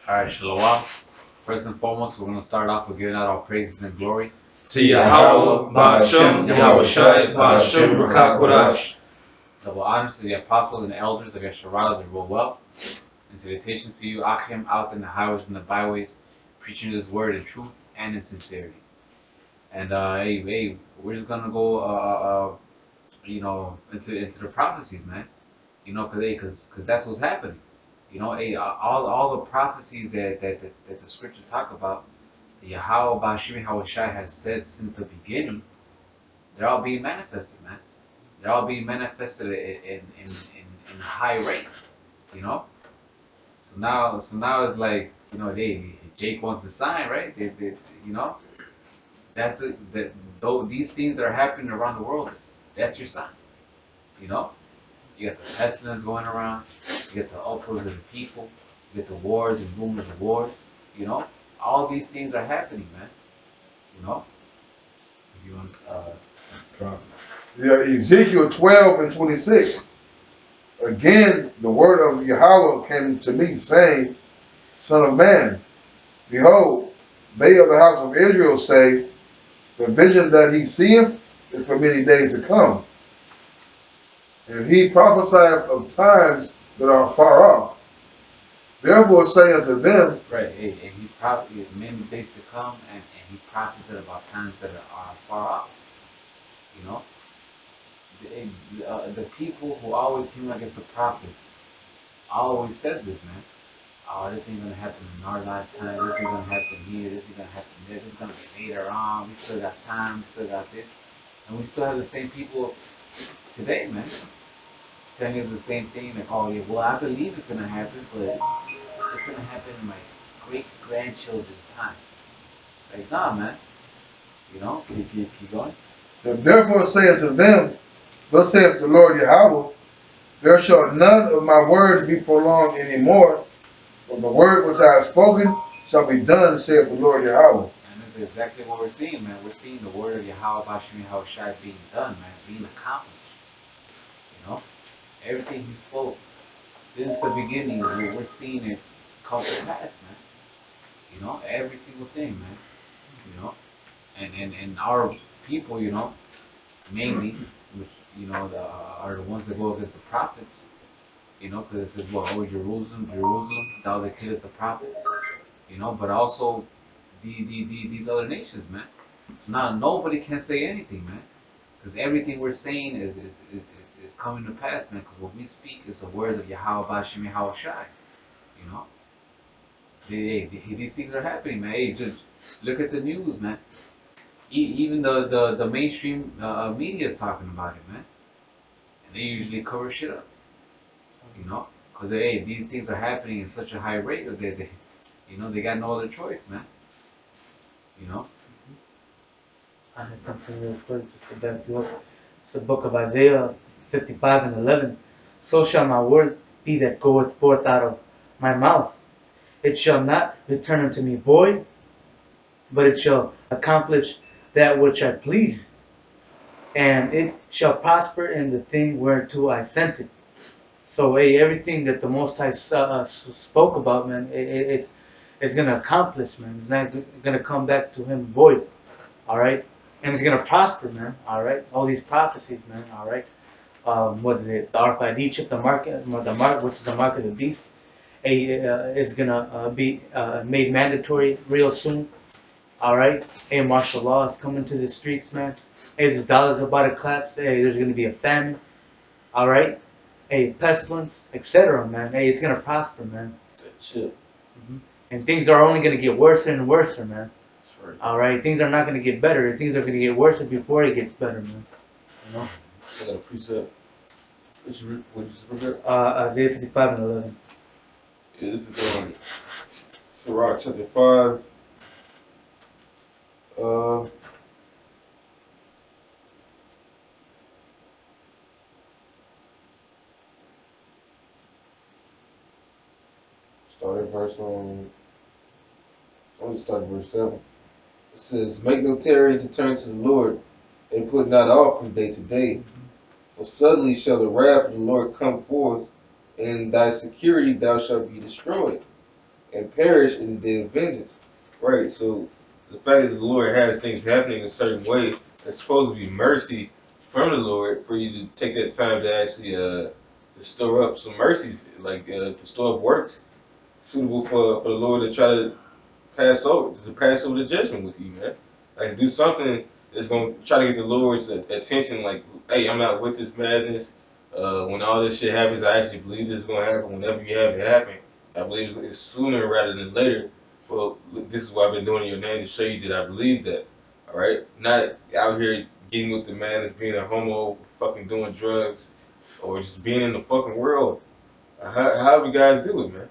Alright, Shalom. First and foremost, we're going to start off with giving out all praises and glory to Yahweh, Ba'ashem, Yahweh Shai, Ba'ashem, Rukakodash. Double honors to the apostles and elders of Yeshua that rule well. And salutations to you, Achim, out in the highways and the byways, preaching this word in truth and in sincerity. And hey, we're just gonna go, into the prophecies, man. Because that's what's happening. All the prophecies that the scriptures talk about, that Yahweh Bashim Hawashai has said since the beginning, they're all being manifested, man. They're all being manifested in a high rate, you know. So now it's like, Jake wants a sign, right? That's though these things that are happening around the world, that's your sign, you know. You got the pestilence going around, you got the uproar of the people, you got the wars and rumors of wars, you know. All these things are happening, man. You know. If you want Yeah, Ezekiel 12:26. Again, the word of Yahweh came to me, saying, Son of man, behold, they of the house of Israel say, the vision that he seeth is for many days to come. And he prophesieth of times that are far off. Therefore say unto them, right, and he probably many days to come, and he prophesied about times that are far off. You know, the people who always came against the prophets always said this, man. Oh, this ain't gonna happen in our lifetime. This ain't gonna happen here. This ain't gonna happen there. This is gonna be later on. We still got time. We still got this, and we still have the same people today, man. Telling us the same thing, like, oh yeah, well, I believe it's gonna happen, but it's gonna happen in my great grandchildren's time. Like, nah, man. You know, keep going. and therefore say unto them, Thus saith the Lord Yahweh, there shall none of my words be prolonged any more, for the word which I have spoken shall be done, saith the Lord Yahweh. And this is exactly what we're seeing, man. We're seeing the word of Yahweh Bashim Yahushai being done, man, being accomplished. You know, everything he spoke since the beginning, we're seeing it come to pass, man. You know, every single thing, man. You know, and our people, you know, mainly, which are the ones that go against the prophets. You know, because it says, well, oh, Jerusalem, Jerusalem, thou that killest the prophets. You know, but also these other nations, man. So now nobody can say anything, man, because everything we're saying is coming to pass, man. Because what we speak is the words of Yahweh Bashim Yahweh Shai. You know, these things are happening, man. Hey, just look at the news, man. Even the mainstream media is talking about it, man, and they usually cover shit up. You know, because hey, these things are happening in such a high rate that they got no other choice, man. You know. I had something real quick just to back you up. It's the book of Isaiah 55:11. So shall my word be that goeth forth out of my mouth. It shall not return unto me void, but it shall accomplish that which I please, and it shall prosper in the thing whereto I sent it. So, hey, everything that the Most High spoke about, man, it's gonna accomplish, man. It's not gonna come back to him void. All right, and it's gonna prosper, man. All right, all these prophecies, man. All right, what is it? The RFID chip, the mark, which is the mark of the beast, is gonna be made mandatory real soon. All right, hey, martial law is coming to the streets, man. Hey, this dollar's about to collapse. Hey, there's gonna be a famine. All right, hey, pestilence, etc., man. Hey, it's gonna prosper, man. Shit. And things are only gonna get worse and worse, man. That's right. All right, things are not gonna get better. Things are gonna get worse before it gets better, man. You know. I got a precept. What you just read? Isaiah 55:11. Yeah, this is Sirach chapter 5. Uh, starting verse on. Only start at verse 7. It says, "Make no tarry to turn to the Lord, and put not off from day to day. For suddenly shall the wrath of the Lord come forth, and in thy security thou shalt be destroyed. and perish in the day of vengeance. Right. So the fact that the Lord has things happening a certain way, that's supposed to be mercy from the Lord for you to take that time to actually to store up some mercies, like to store up works suitable for the Lord to try to pass over the judgment with you, man. Like do something that's gonna try to get the Lord's attention. Like, hey, I'm not with this madness. When all this shit happens, I actually believe this is gonna happen. Whenever you have it happen, I believe it's sooner rather than later. Well, look, this is what I've been doing in your name to show you that I believe that. All right, not out here getting with the madness, being a homo, fucking doing drugs, or just being in the fucking world. How you guys do it, man?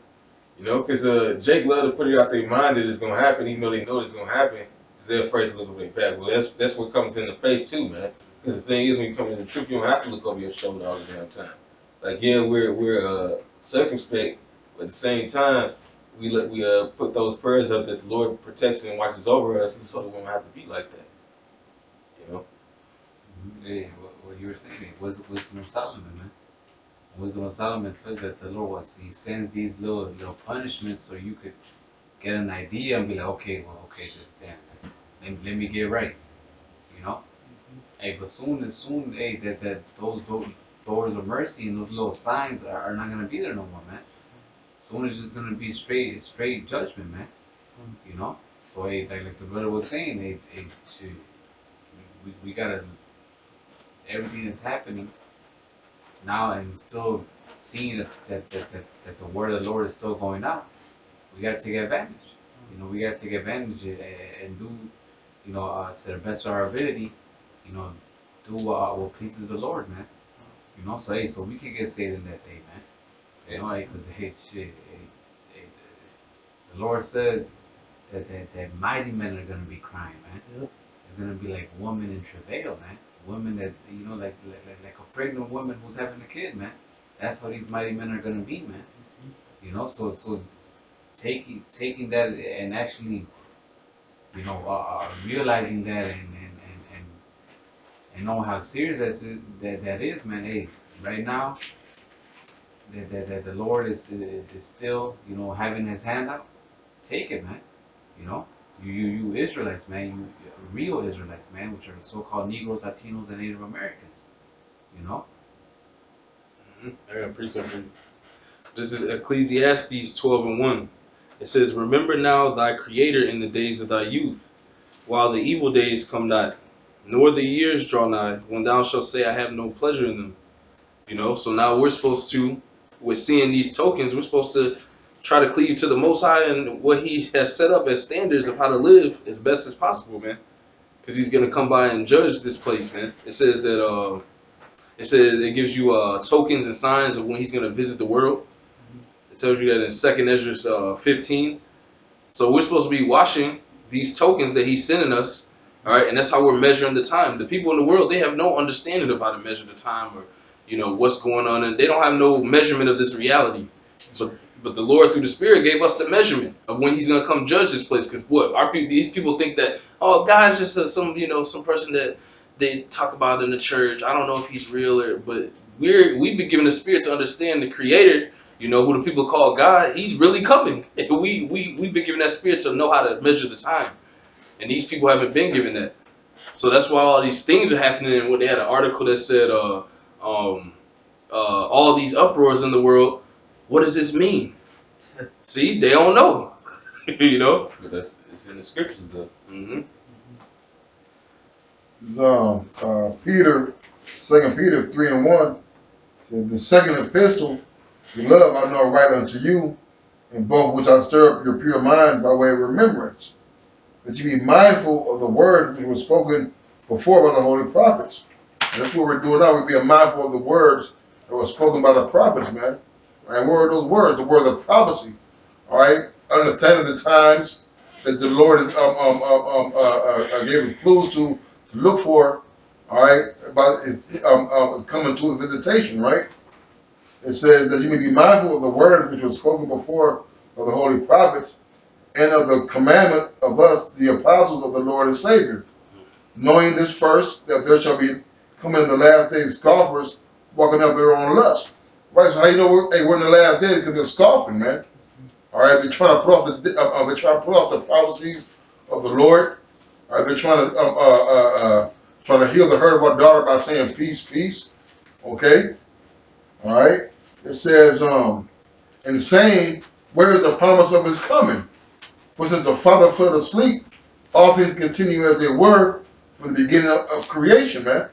You know, because Jake love to put it out their mind that it's gonna happen, even though they know it's gonna happen. Because they're afraid to look over their back. Well, that's what comes into faith too, man. Because the thing is, when you come into the truth, you don't have to look over your shoulder all the damn time. Like, yeah, we're circumspect, but at the same time, we put those prayers up that the Lord protects and watches over us, and so we won't have to be like that. You know. Hey, what you were saying, it was wisdom of Solomon, man. Wisdom of Solomon took that the Lord was, he sends these little punishments so you could get an idea and be like, okay, well, okay, damn, let me get right, you know? Hey, but soon, hey, those doors of mercy and those little signs are not gonna be there no more, man. Soon it's just gonna be straight judgment, man. You know? So hey, like the brother was saying, hey, shoot, we gotta everything that's happening now and still seeing that the word of the Lord is still going out. We gotta take advantage. You know, we gotta take advantage and do, you know, to the best of our ability, you know, do what pleases the Lord, man. You know, so hey, so we can get saved in that day, man. You know, because hey, shit, hey, the Lord said that mighty men are gonna be crying, man. Yep. It's gonna be like woman in travail, man. Women that you know, like a pregnant woman who's having a kid, man. That's how these mighty men are gonna be, man. You know, so taking that and actually, you know, realizing that and know how serious that is, man. Hey, right now, that the Lord is still, you know, having His hand out. Take it, man. You know, you Israelites, man. You real Israelites, man, which are so-called Negroes, Latinos, and Native Americans. You know. I got a precept for you. This is Ecclesiastes 12:1. It says, "Remember now thy Creator in the days of thy youth, while the evil days come not, nor the years draw nigh, when thou shalt say, I have no pleasure in them." You know, so now we're seeing these tokens, we're supposed to try to cleave to the Most High and what He has set up as standards of how to live as best as possible, man. Because He's gonna come by and judge this place, man. It says that it gives you tokens and signs of when He's gonna visit the world. It tells you that in 2nd Ezra 15. So we're supposed to be watching these tokens that He's sending us, all right? And that's how we're measuring the time. The people in the world, they have no understanding of how to measure the time or, you know, what's going on, and they don't have no measurement of this reality. But the Lord through the Spirit gave us the measurement of when He's gonna come judge this place. Because what these people think that, oh, God's just some person that they talk about in the church. I don't know if He's real but we've been given the Spirit to understand the Creator. You know, who the people call God, He's really coming. And we've been given that Spirit to know how to measure the time. And these people haven't been given that. So that's why all these things are happening. And when they had an article that said, all these uproars in the world, what does this mean? See, they don't know. You know? But it's in the scriptures though. Mm-hmm. Peter, 2 Peter 3:1, said, the second epistle, beloved, I know right unto you, in both which I stir up your pure minds by way of remembrance, that you be mindful of the words which were spoken before by the holy prophets. And that's what we're doing now. We're being mindful of the words that were spoken by the prophets, man. Right? What are those words? The words of prophecy. All right? Understanding the times that the Lord gave us clues to look for, all right, about coming to the visitation, right? It says that you may be mindful of the words which were spoken before of the holy prophets, and of the commandment of us, the apostles of the Lord and Savior, knowing this first, that there shall be coming in the last days scoffers, walking after their own lust. Right, so how you know we're in the last days? Because they're scoffing, man. All All right, they're trying to put off they're trying to put off the prophecies of the Lord. All right, they're trying to heal the hurt of our daughter by saying peace, peace. Okay, all right. It says and saying, where is the promise of his coming? For since the Father fell asleep, all things continue as they were from the beginning of creation, man.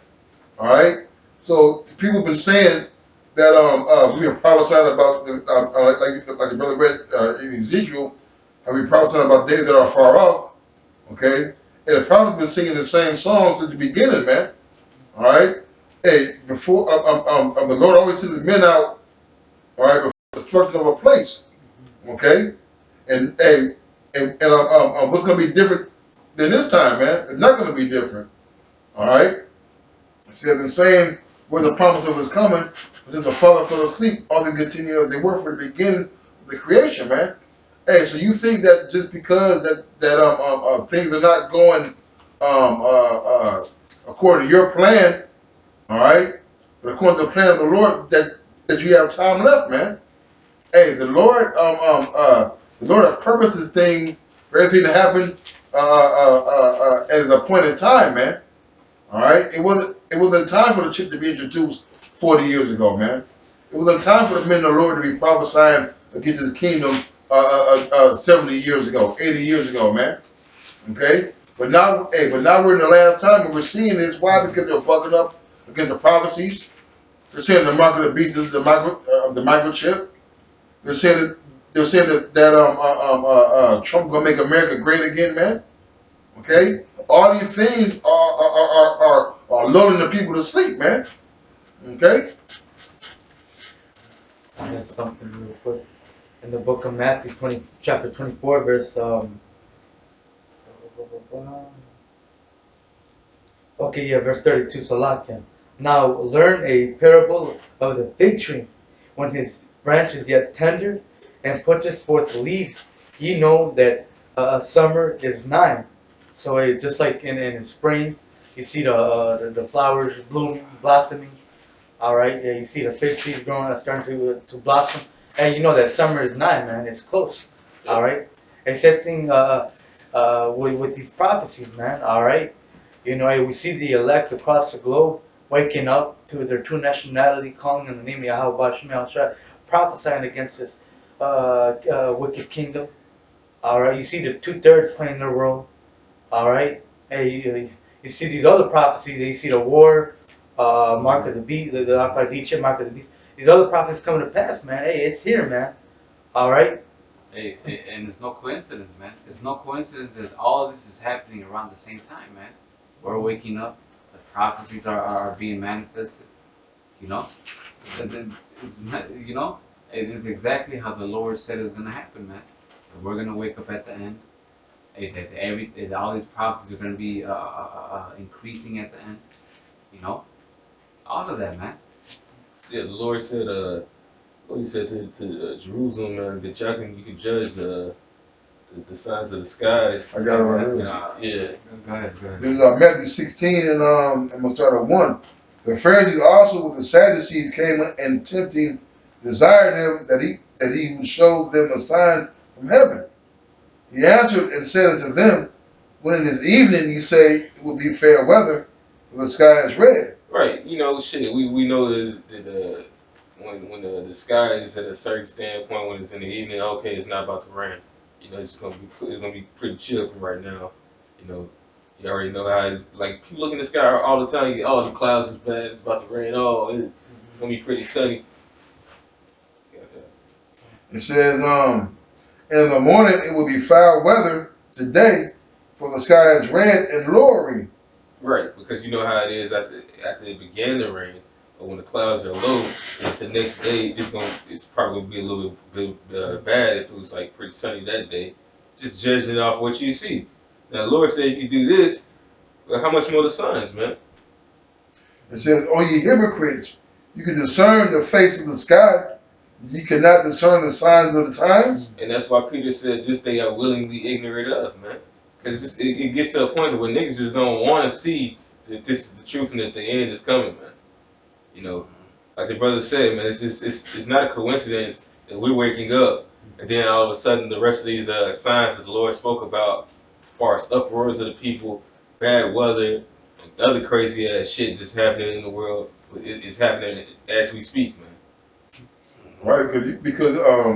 All right. So people have been saying that we have prophesied about like the brother read in Ezekiel, have we prophesied about days that are far off? Okay. And the prophets been singing the same songs at the beginning, man. All right. Hey, before the Lord always sends his men out. All right, before the destruction of a place. Okay. And hey, and what's gonna be different than this time, man? It's not gonna be different. All right. See, I've been saying where the promise of his coming was that the Father fell asleep, all they continue as they were for the beginning of the creation, man. Hey, so you think that just because that things are not going according to your plan, all right, but according to the plan of the Lord, that you have time left, man. Hey, the Lord purposes things for everything to happen at an appointed time, man. All right, it wasn't time for the chip to be introduced 40 years ago, man. It was a time for the men of the Lord to be prophesying against His kingdom 70 years ago, 80 years ago, man. Okay, but now we're in the last time, and we're seeing this. Why? Because they're bucking up against the prophecies. They're saying the mark of the beast is the microchip. They're saying that Trump gonna make America great again, man. Okay, all these things are lulling the people to sleep, man. Okay, That's something real quick. In the book of Matthew, chapter 24, verse okay, yeah, verse 32. Salakia. Now learn a parable of the fig tree. When his branch is yet tender and putteth forth leaves, ye know that summer is nigh. So just like in spring, you see the flowers blooming, blossoming. All right, yeah, you see the fig trees growing, starting to blossom, and you know that summer is nigh, man. It's close. All right, and same thing with these prophecies, man. All right, you know, we see the elect across the globe waking up to their true nationality, calling on the name of Yahweh Bashim Al prophesying against this wicked kingdom. All right, you see the 2/3 playing their role. All right, hey, you see these other prophecies. You see the war, mark of the beast, the Alpha mark of the beast. These other prophecies coming to pass, man. Hey, it's here, man. All right. And it's no coincidence, man. It's no coincidence that all this is happening around the same time, man. We're waking up. The prophecies are being manifested. You know, it's not, it is exactly how the Lord said it's gonna happen, man. And we're gonna wake up at the end. That all these prophecies are gonna be increasing at the end. You know, all of that, man. Yeah, the Lord said, what he said to Jerusalem, that you can judge the signs of the skies. I got it right here. Yeah. Go ahead, go ahead. There's Matthew 16 and I'm gonna start at 1. The Pharisees also with the Sadducees came and tempting, desired him that he would show them a sign from heaven. He answered and said unto them, when it is evening, ye say it will be fair weather, for the sky is red. Right. Shit. We know that when the sky is at a certain standpoint, when it's in the evening, okay, it's not about to rain. It's gonna be pretty chill from right now. You know, you already know how it's like. People look in the sky all the time. Oh, the clouds is bad. It's about to rain. Oh, it's gonna be pretty sunny. It says, and in the morning it will be foul weather today, for the sky is red and lowering. Right, because you know how it is after it began to rain, or when the clouds are low, and the next day it's probably gonna be a little bit bad if it was like pretty sunny that day. Just judging off what you see. Now, the Lord said if you do this, well, how much more the signs, man? It says, O ye hypocrites, you can discern the face of the sky, ye cannot discern the signs of the times. And that's why Peter said this they are willingly ignorant of, man. Because it gets to a point where niggas just don't want to see that this is the truth and that the end is coming, man. Like the brother said, man, it's not a coincidence that we're waking up And then all of a sudden, the rest of these signs that the Lord spoke about, as far as uproars of the people, bad weather, and other crazy ass shit that's happening in the world, it's happening as we speak, man. Right? Because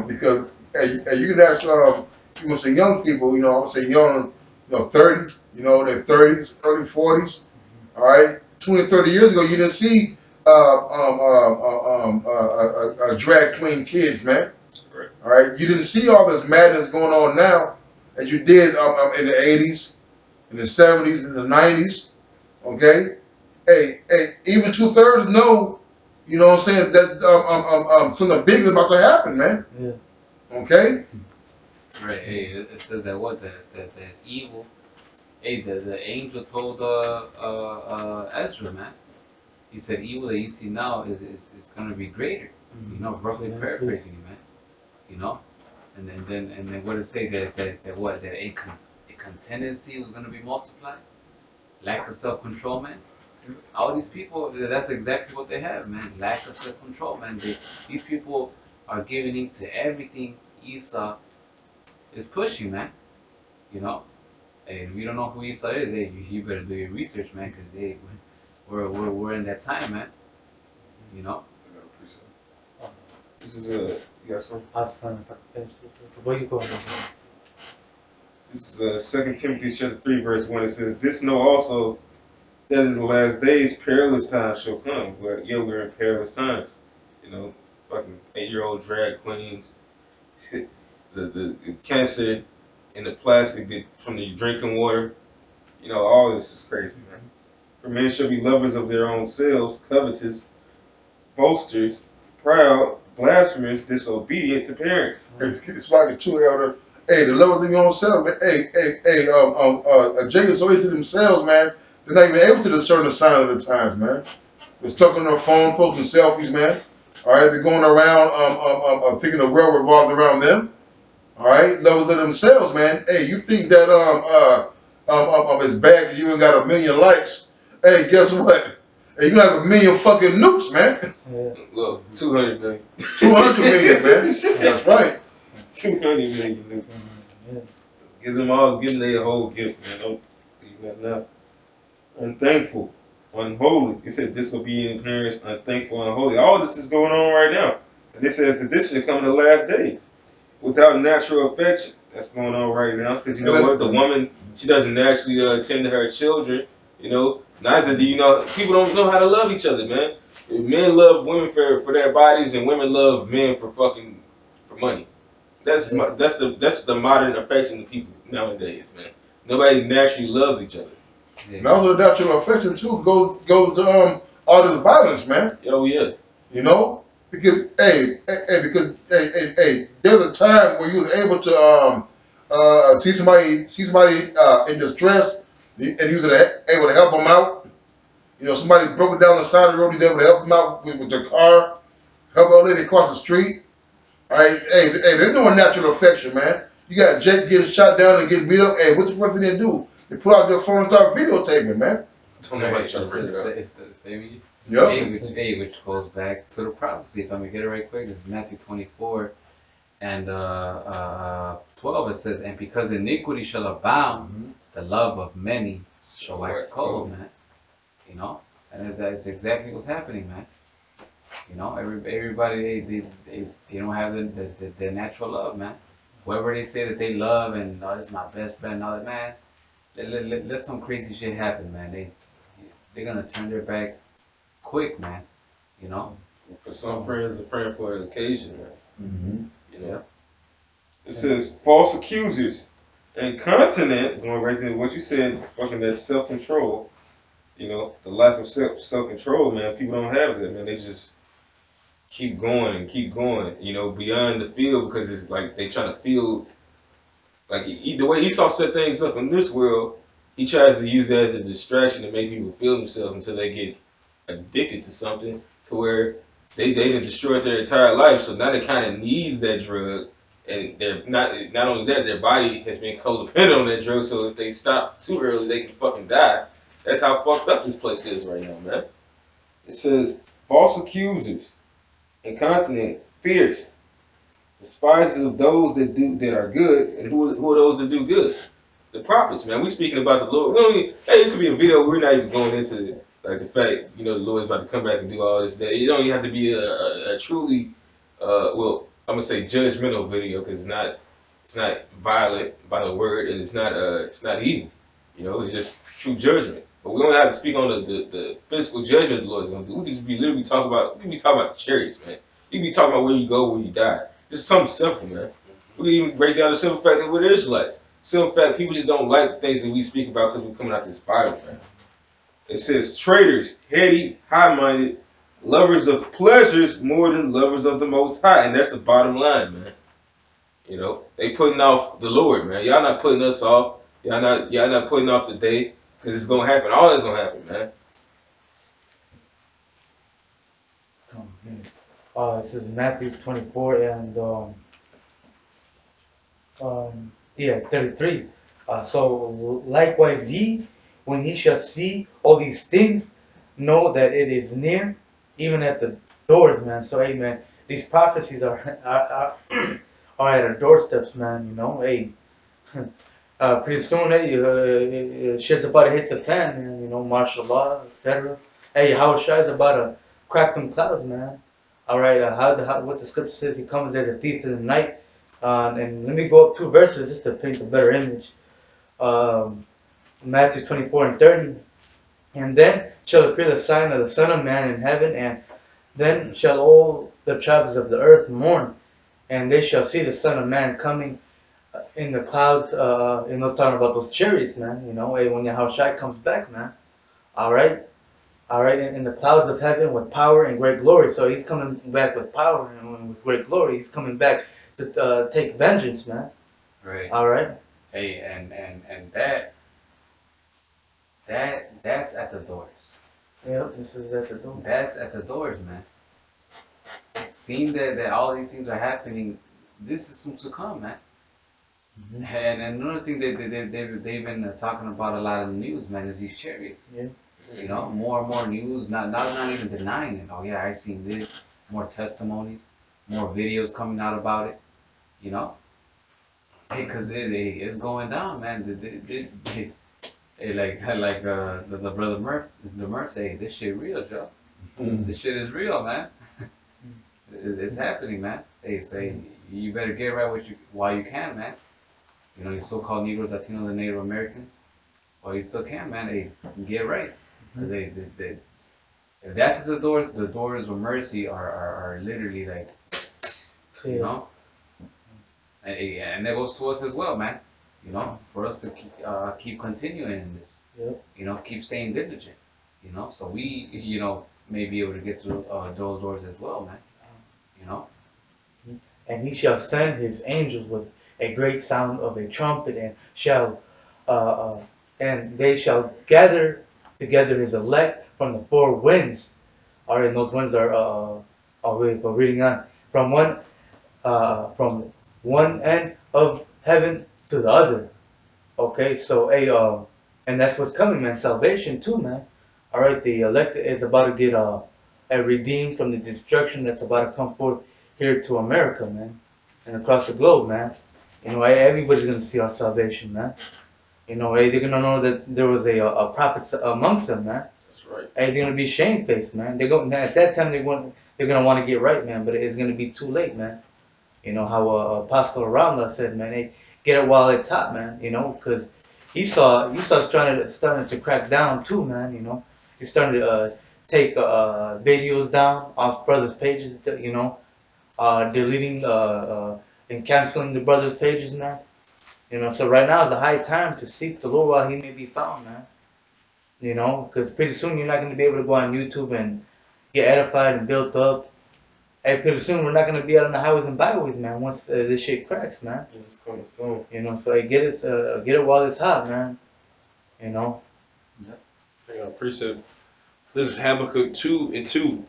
you can ask you want to say young people, I would say young, 30, their 30s, early 40s, all right? 20, 30 years ago, you didn't see drag queen kids, man. Right. All right, you didn't see all this madness going on now as you did in the 80s, in the 70s, in the 90s. Okay, hey, even 2/3 know, what I'm saying, that something big is about to happen, man. Yeah. Okay, Right. Hey, it says that what that evil. Hey, the angel told Ezra, man. He said evil that you see now is gonna be greater. Roughly Yeah, paraphrasing you, man. You know, and then what did it say that what that a contingency was gonna be multiplied, lack of self control, man. All these people, that's exactly what they have, man. Lack of self control, man. These people are giving in to everything Esau is pushing, man. You know, and we don't know who Esau is. Hey, you better do your research, man, because hey, we're in that time, man. You know. I got a precept. This is you got some? I'll sign if I can finish this. Where you going? This is 2 Timothy chapter 3, verse 1. It says, "This know also that in the last days perilous times shall come." We're in perilous times. Fucking 8-year-old drag queens, the cancer and the plastic from the drinking water. All this is crazy, man. For men shall be lovers of their own selves, covetous, boasters, proud, blasphemers, disobedient to parents. it's like a true elder. Hey, the lovers of your own self, man. Jacob so into themselves, man. They're not even able to discern the signs of the times, man. They're stuck on their phone, posting selfies, man. All right, they're going around thinking the world revolves around them. All right, lovers of themselves, man. Hey, you think that it's bad because you ain't got a million likes? Hey, guess what? Hey, you gonna have a million fucking nukes, man. Yeah. Look, 200 million. 200 million, man. That's right. 200 million. Yeah. Give them their whole gift, man. Don't leave nothing out. Unthankful, unholy. It said disobedient parents, unthankful, unholy. All this is going on right now. And it says that this should come in the last days. Without natural affection. That's going on right now. Because you know what? The woman, she doesn't naturally tend to her children. Neither do people don't know how to love each other, man. Men love women for their bodies, and women love men for money. That's the modern affection of people nowadays, man. Nobody naturally loves each other. And also the natural affection too goes to all this violence, man. Oh yeah. Because there's a time where you was able to see somebody in distress, and you was able to help them out. Somebody broke down the side of the road, you was able to help them out with their car, help a lady across the street. All right, hey, there's no natural affection, man. You got Jake getting shot down and getting beat up. Hey, what's the first thing they do? They pull out their phone and start videotaping, man. Don't nobody try to bring it up. It's the same. Yep. Which goes back to the prophecy. If I'm gonna get it right quick, it's Matthew 24 and 12. It says, "And because iniquity shall abound, the love of many shall wax cold, man." And that's exactly what's happening, man. Everybody they don't have the natural love, man. Whoever they say that they love and this is my best friend, and all that, man. Let some crazy shit happen, man. They're gonna turn their back quick, man. You know. For some friends, a friend for an occasion, man. Mm-hmm. It says false accusers, incontinent. Going right to what you said, fucking that self control. The lack of self control, man. People don't have that, man. They just keep going and keep going. Beyond the field because it's like they trying to feel like the way Esau set things up in this world. He tries to use that as a distraction to make people feel themselves until they get addicted to something to where they done destroyed their entire life. So now they kind of need that drug, and they're not only that, their body has been codependent on that drug. So if they stop too early, they can fucking die. That's how fucked up this place is right now, man. It says false accusers, incontinent, fierce, The spices of those that are good, and who are those that do good? The prophets, man. We speaking about the Lord. We don't even, hey, it could be a video. We're not even going into like the fact, the Lord's about to come back and do all this. That you don't even have to be a truly, well, I'm gonna say judgmental video because it's not violent by the word, and it's not evil. It's just true judgment. But we don't have to speak on the physical judgment the Lord's gonna do. We can just be literally we can be talking about the chariots, man. You can be talking about where you go, where you die. Just something simple, man. We can even break down the simple fact that we're the Israelites. Simple fact, people just don't like the things that we speak about because we're coming out this Bible, man. It says traitors, heady, high-minded, lovers of pleasures more than lovers of the Most High, and that's the bottom line, man. They putting off the Lord, man. Y'all not putting us off. Y'all not putting off the day because it's gonna happen. All that's gonna happen, man. This is Matthew 24 and 33. So likewise ye, when ye shall see all these things, know that it is near, even at the doors, man. So amen. These prophecies are are at our doorsteps, man. Hey, pretty soon, hey, shit's about to hit the fan, man. Martial law, etc. Hey, Yahushua is about to crack them clouds, man. All right, what the scripture says, he comes as a thief in the night. And let me go up 2 verses just to paint a better image. Matthew 24 and 30. And then shall appear the sign of the Son of Man in heaven, and then shall all the tribes of the earth mourn, and they shall see the Son of Man coming in the clouds. And let's talk about those chariots, man. Hey, when Yahushua comes back, man. All right. All right, in the clouds of heaven with power and great glory. So he's coming back with power and with great glory. He's coming back to take vengeance, man. Right. All right. Hey, and that's at the doors. Yep, this is at the door. That's at the doors, man. Seeing that all these things are happening, this is soon to come, man. Mm-hmm. And another thing they've been talking about a lot in the news, man, is these chariots. Yeah. More and more news, not even denying it. Oh yeah, I seen this. More testimonies, more videos coming out about it. Hey, cause it's going down, man. Hey, like the brother Murph say, this shit real, Joe. This shit is real, man. It's happening, man. They say you better get right while you can, man. Your so-called Negroes, Latinos, and Native Americans. While you still can, man. Hey, get right. They if that's the doors of mercy are literally like, and that goes to us as well, man. For us to keep continuing in this. Yep. Keep staying diligent. So we, may be able to get through those doors as well, man. And he shall send his angels with a great sound of a trumpet, and they shall gather together his elect from the 4 winds. All right, and those winds are we're reading on from one end of heaven to the other. Okay, so and that's what's coming, man. Salvation too, man. All right, the elect is about to get redeemed from the destruction that's about to come forth here to America, man, and across the globe, man. Everybody's gonna see our salvation, man. They're gonna know that there was a prophet amongst them, man. That's right. They're gonna be shamefaced, man. At that time they're gonna want to get right, man. But it's gonna be too late, man. How Apostle Ramla said, man. Hey, get it while it's hot, man. Because Esau's starting to crack down too, man. He's starting to take videos down off brothers' pages. Deleting and canceling the brothers' pages, man. So right now is a high time to seek the Lord while He may be found, man. Because pretty soon you're not going to be able to go on YouTube and get edified and built up. Hey, pretty soon we're not going to be out on the highways and byways, man. Once this shit cracks, man. It's coming soon. So hey, get it while it's hot, man. I got a precept. This is Habakkuk 2 and 2.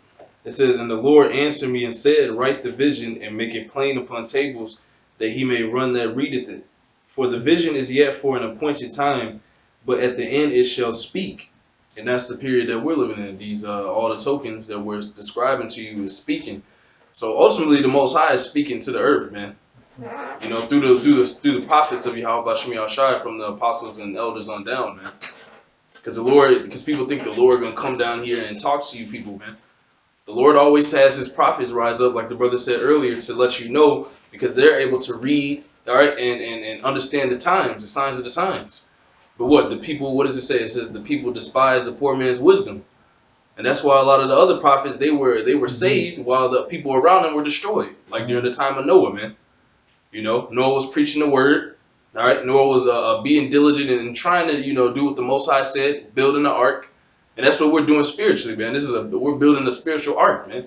It says, and the Lord answered me and said, write the vision and make it plain upon tables, that he may run that readeth it. For the vision is yet for an appointed time, but at the end it shall speak. And that's the period that we're living in. These all the tokens that we're describing to you is speaking. So ultimately, the Most High is speaking to the earth, man. You know, through the prophets of Yahweh Shem Yahshai, from the apostles and elders on down, man. Because people think the Lord gonna come down here and talk to you people, man. The Lord always has his prophets rise up, like the brother said earlier, to let you know, because they're able to read, all right, and understand the times, the signs of the times. But what does it say? It says the people despise the poor man's wisdom. And that's why a lot of the other prophets, they were saved while the people around them were destroyed. Like during the time of Noah, man. You know, Noah was preaching the word. All right, Noah was being diligent and trying to, do what the Most High said, building the ark. And that's what we're doing spiritually, man. We're building a spiritual ark, man.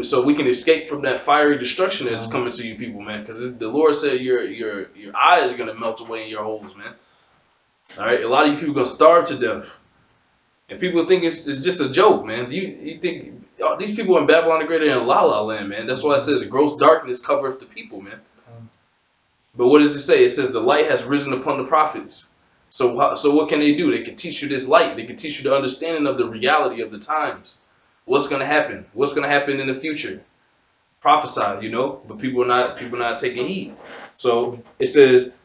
So we can escape from that fiery destruction that's coming to you people, man. Because the Lord said your eyes are gonna melt away in your holes, man. All right, a lot of you people are gonna starve to death. And people think it's just a joke, man. You think these people in Babylon the Great are in La La Land, man. That's why it says the gross darkness covereth the people, man. But what does it say? It says the light has risen upon the prophets. So what can they do? They can teach you this light. They can teach you the understanding of the reality of the times. What's gonna happen? What's gonna happen in the future? Prophesy, But people are not taking heed. So it says,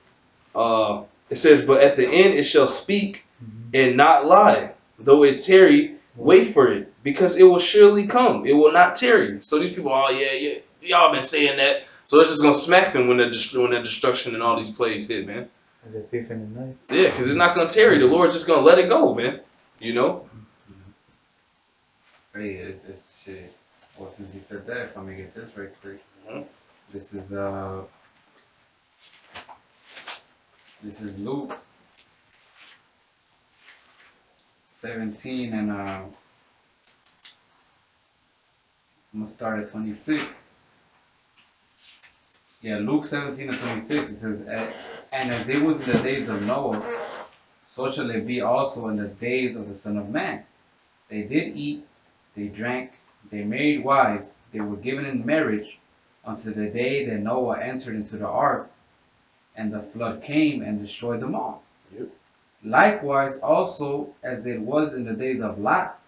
but at the end it shall speak and not lie. Though it tarry, wait for it, because it will surely come. It will not tarry. So these people, oh yeah, y'all been saying that. So it's just gonna smack them when that destruction and all these plagues hit, man. As a thief in the night. Yeah, because it's not gonna tarry. The Lord's just gonna let it go, man. Hey, it's shit. Well, since you said that, if I'm gonna get this right quick, this is Luke 17 and I'm gonna start at 26. Yeah, Luke 17 and 26. It says, and as it was in the days of Noah, so shall it be also in the days of the Son of Man. They did eat, they drank, they married wives, they were given in marriage until the day that Noah entered into the ark, and the flood came and destroyed them all. Yep. Likewise also as it was in the days of Lot,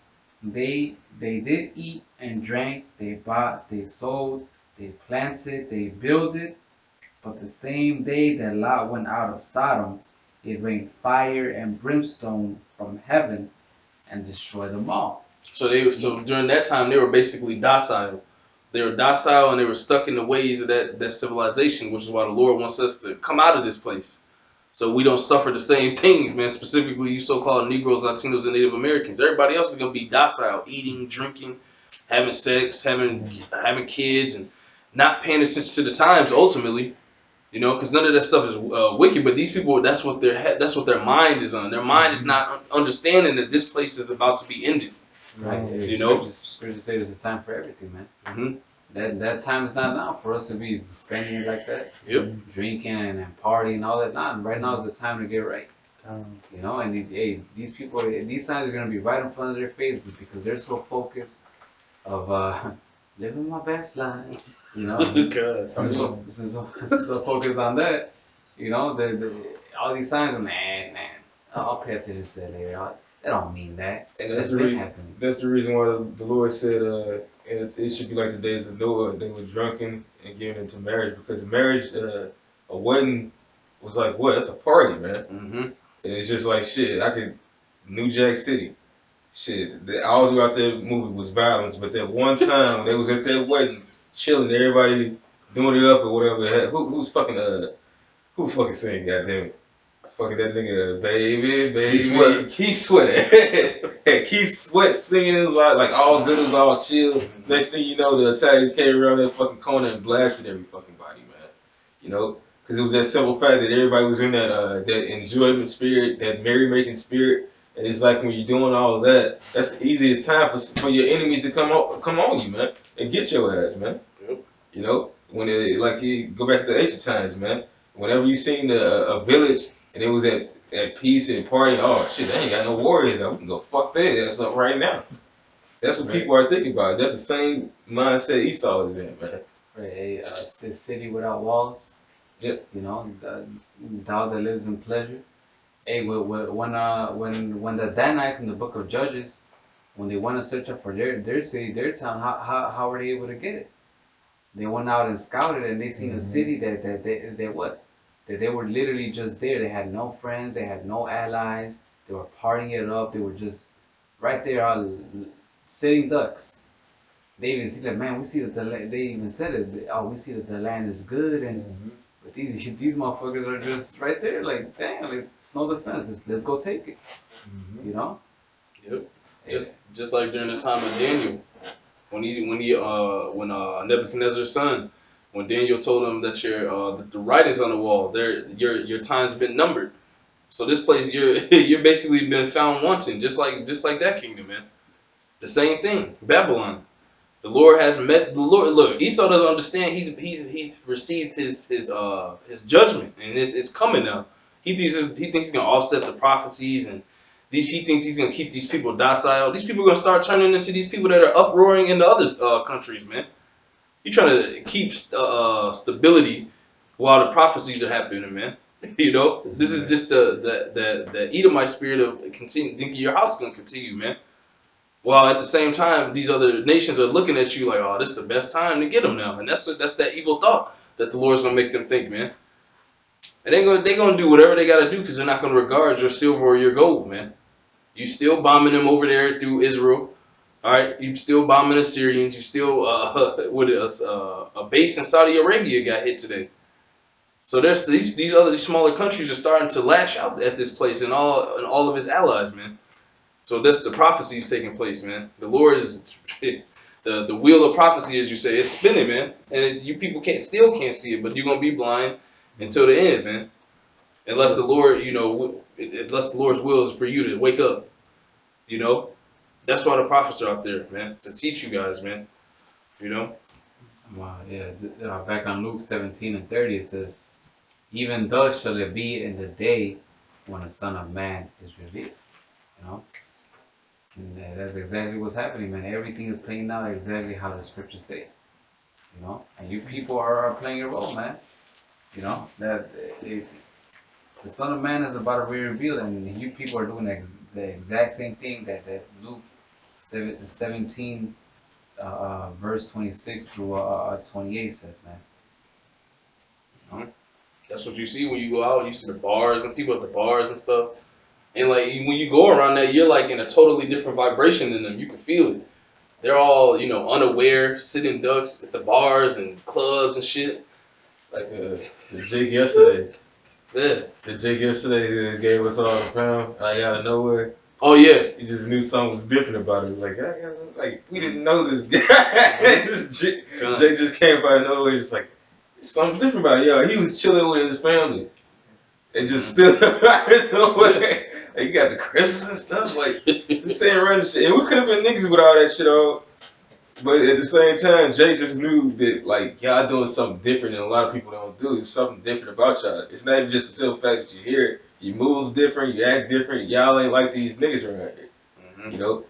they did eat and drank, they bought, they sold, they planted, they builded, but the same day that Lot went out of Sodom, it rained fire and brimstone from heaven and destroyed them all. So during that time they were basically docile. They were docile and they were stuck in the ways of that civilization, which is why the Lord wants us to come out of this place. So we don't suffer the same things, man. Specifically, you so-called Negroes, Latinos, and Native Americans. Everybody else is gonna be docile, eating, drinking, having sex, having kids, and not paying attention to the times. Ultimately, because none of that stuff is wicked. But these people, that's what their mind is on. Their mind is not understanding that this place is about to be ended. Right. Scripture say there's a time for everything, man. Mm-hmm. That time is not now for us to be spending it like that. Yep. Drinking and partying and all that. Not right now is the time to get right. And these people, these signs are gonna be right in front of their face because they're so focused of living my best life. So focused on that. All these signs are man. I'll pay attention to that later. That don't mean that. And that's the reason why the Lord said it should be like the days of Noah. They were drunken and given into marriage, because marriage, a wedding was like what? It's a party, man. Mm-hmm. And it's just like shit. New Jack City, shit. All throughout that movie was violence, but that one time when they was at that wedding, chilling, everybody doing it up or whatever. Who fucking saying? Goddamn it. Fucking that nigga, baby. Keith Sweat. Keith Sweat singing. It was like all good, it was all chill. Next thing you know, the Italians came around that fucking corner and blasted every fucking body, man. Because it was that simple fact that everybody was in that enjoyment spirit, that merry-making spirit. And it's like when you're doing all of that, that's the easiest time for your enemies to come on you, man, and get your ass, man. Yep. When you go back to the ancient times, man. Whenever you seen a village and it was at peace and party, oh shit, they ain't got no warriors out. We can go fuck their ass up right now. That's what people are thinking about. That's the same mindset Esau is in, man. Right, a city without walls. Yep. Thou that lives in pleasure. Hey, when the Danites in the Book of Judges, when they went to search up for their city, their town, how were they able to get it? They went out and scouted, and they seen a city that what? That they were literally just there. They had no friends, they had no allies. They were partying it up. They were just right there, all sitting ducks. They even see that, man. We see that they even said it. Oh, we see that the land is good, and but these motherfuckers are just right there. Like, damn, like, it's no defense. Let's go take it. You know? Yep. Just like during the time of Daniel, when Nebuchadnezzar's son, when Daniel told him that the writings on the wall, your time's been numbered. So this place, you're basically been found wanting, just like that kingdom, man. The same thing, Babylon. The Lord has met the Lord. Look, Esau doesn't understand. He's received his judgment, and it's coming now. He thinks he's gonna offset the prophecies, and he thinks he's gonna keep these people docile. These people are gonna start turning into these people that are uproaring in the other countries, man. You're trying to keep stability while the prophecies are happening, man. You know, this is just the Edomite spirit of continue thinking your house is gonna continue, man. While at the same time, these other nations are looking at you like, oh, this is the best time to get them now, and that's that evil thought that the Lord's gonna make them think, man. And they gonna do whatever they gotta do because they're not gonna regard your silver or your gold, man. You still bombing them over there through Israel, all right? You still bombing the Syrians. You still a base in Saudi Arabia got hit today. So there's these smaller countries are starting to lash out at this place and all of its allies, man. So that's the prophecies taking place, man. The Lord is the wheel of prophecy, as you say, it's spinning, man. And you people can't see it, but you're gonna be blind until the end, man. Unless the Lord, unless the Lord's will is for you to wake up, you know. That's why the prophets are out there, man, to teach you guys, man. You know. Wow, yeah. Back on Luke 17:30, it says, "Even thus shall it be in the day when the Son of Man is revealed." You know. And that's exactly what's happening, man. Everything is playing out exactly how the scriptures say. You know, and you people are playing a role, man. You know that the Son of Man is about to be revealed, and you people are doing the exact same thing that Luke 17 verse 26 through 28 says, man. You know? That's what you see when you go out. You see the bars and people at the bars and stuff. And like when you go around that, you're like in a totally different vibration than them. You can feel it. They're all, unaware, sitting ducks at the bars and clubs and shit. Like the Jake yesterday. Yeah. The Jake yesterday who gave us all the pound, like out of nowhere. Oh yeah. You just knew something was different about it. It was like we didn't know this guy. Jake just came out of nowhere, just like something different about it. Yo, he was chilling with his family. And just stood up out of nowhere. Like, you got the crystals and stuff, like, just saying random shit. And we could have been niggas with all that shit on. But at the same time, Jay just knew that, like, y'all doing something different than a lot of people don't do. There's something different about y'all. It's not even just the simple fact that you hear it. You move different, you act different. Y'all ain't like these niggas around here. You know?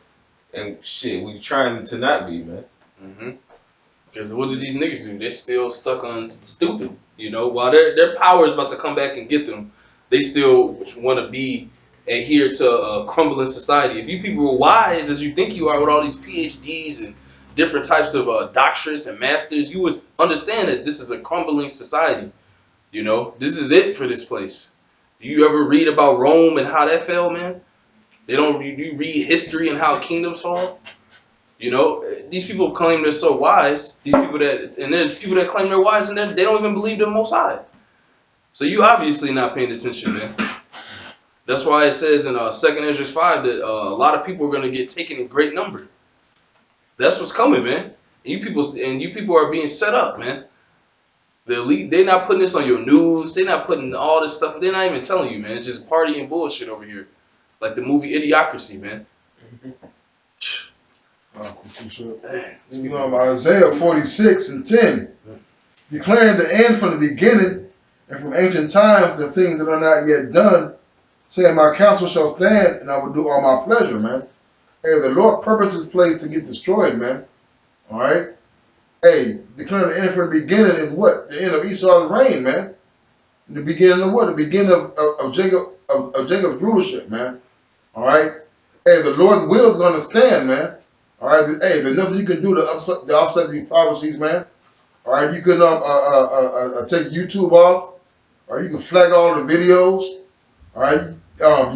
And shit, we trying to not be, man. Because what do these niggas do? They're still stuck on stupid, While their power is about to come back and get them, they still want to adhere to a crumbling society. If you people were wise as you think you are with all these PhDs and different types of doctorates and masters, you would understand that this is a crumbling society. This is it for this place. Do you ever read about Rome and how that fell, man? Do you read history and how kingdoms fall? These people claim they're so wise. There's people that claim they're wise and they don't even believe the Most High. So you obviously not paying attention, man. That's why it says in 2nd Ezra 5 that a lot of people are going to get taken in great number. That's what's coming, man. You people are being set up, man. The elite, they're not putting this on your news. They're not putting all this stuff. They're not even telling you, man. It's just party and bullshit over here, like the movie Idiocracy, man. Isaiah 46:10, declaring the end from the beginning and from ancient times the things that are not yet done, saying my counsel shall stand and I will do all my pleasure, man. Hey, the Lord purposes place to get destroyed, man. All right. Hey, declaring the end from the beginning is what? The end of Esau's reign, man. The beginning of what? The beginning of Jacob of Jacob's rulership, man. All right. Hey, the Lord's will is gonna stand, man. All right. Hey, there's nothing you can do to offset these prophecies, man. All right. You can take YouTube off, or you can flag all the videos. All right.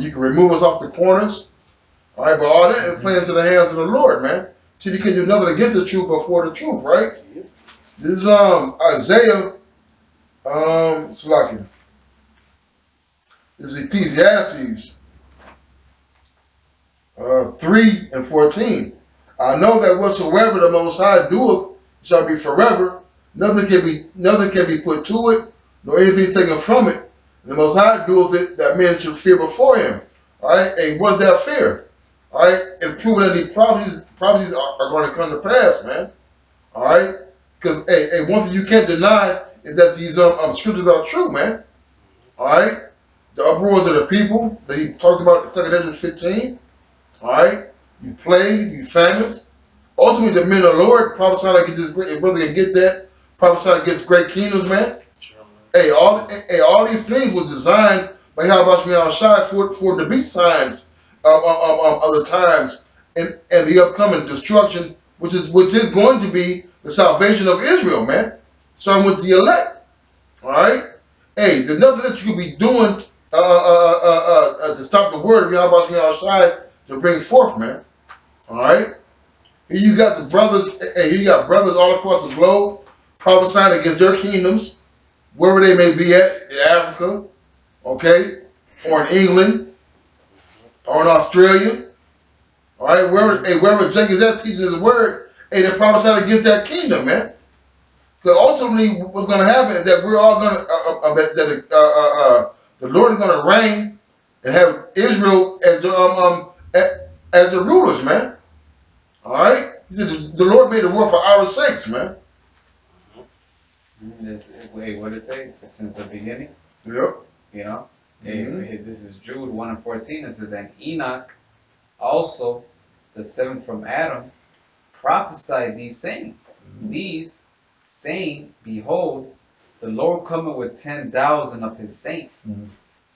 You can remove us off the corners. All right. But all that is playing into the hands of the Lord, man. See, you can do nothing against the truth but for the truth, right? This is Isaiah Salakia. This is Ecclesiastes 3 and 14. I know that whatsoever the Most High doeth shall be forever. Nothing can be put to it, nor anything taken from it. And the Most High doeth it that men should fear before him. Alright, and what is that fear? Alright, it's proving that these prophecies are going to come to pass, man. Alright? Because one thing you can't deny is that these scriptures are true, man. Alright? The uproars of the people that he talked about in 2 Corinthians 15. Alright? These plagues, these famines. Ultimately, the men of the Lord prophesy like this great, if brother can get that, prophesy against great kingdoms, man. Hey, all these things were designed by Yahweh Shemel Shai for the be signs of the times and the upcoming destruction, which is going to be the salvation of Israel, man. Starting with the elect. Alright? Hey, there's nothing that you could be doing to stop the word of Yahweh Shemel Shai to bring forth, man. Alright? Here you got the brothers, hey, you got brothers all across the globe prophesying against their kingdoms, wherever they may be at, in Africa, okay, or in England, or in Australia, all right, wherever Jenkins is at teaching his word, hey, they're prophesying against that kingdom, man. Because ultimately, what's going to happen is that we're all going to, the Lord is going to reign and have Israel as the rulers, man. All right? He said the Lord made the world for our sakes, man. Wait, what did it say? Since the beginning? Yep. You know? This is Jude 1 and 14. It says, and Enoch also, the seventh from Adam, prophesied these saying, behold, the Lord cometh with 10,000 of his saints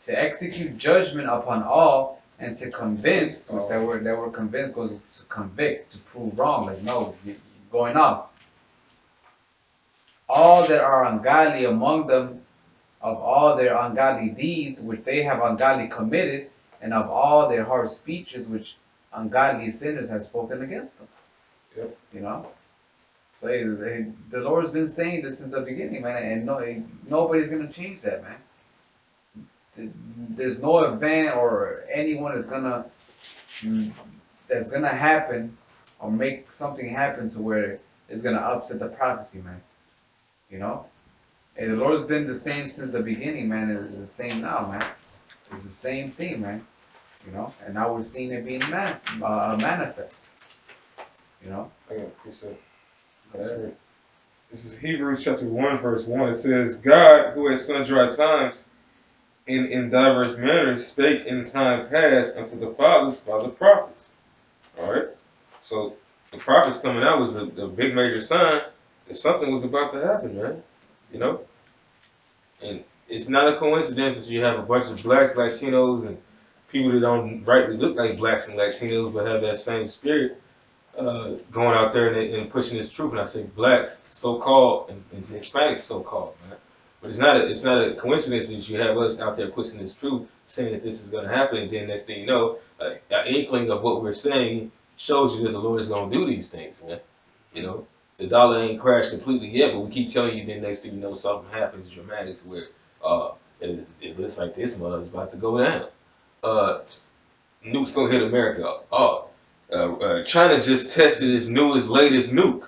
to execute judgment upon all and to convince, which that word convince goes to convict, to prove wrong, like no, you're going off. All that are ungodly among them, of all their ungodly deeds which they have ungodly committed, and of all their hard speeches which ungodly sinners have spoken against them. Yep. You know? So the Lord's been saying this since the beginning, man, and nobody's gonna change that, man. There's no event or anyone that's gonna happen or make something happen to where it's gonna upset the prophecy, man. You know? Hey, the Lord's been the same since the beginning, man. It's the same now, man. It's the same thing, man. You know? And now we're seeing it being manifest. You know? I got a precept. This is Hebrews chapter 1, verse 1. It says, God, who at sundry times in diverse manners spake in time past unto the fathers by the prophets. Alright? So the prophets coming out was the big major sign that something was about to happen, man. You know? And it's not a coincidence that you have a bunch of blacks, Latinos, and people that don't rightly look like blacks and Latinos but have that same spirit going out there and pushing this truth. And I say blacks, so-called, and Hispanics, so-called, man. But it's not a coincidence that you have us out there pushing this truth, saying that this is going to happen, and then next thing you know, an inkling of what we're saying shows you that the Lord is going to do these things, man. You know, the dollar ain't crashed completely yet, but we keep telling you, then next thing you know, something happens dramatic where it looks like this mother is about to go down. Nuke's gonna hit America. China just tested its latest nuke.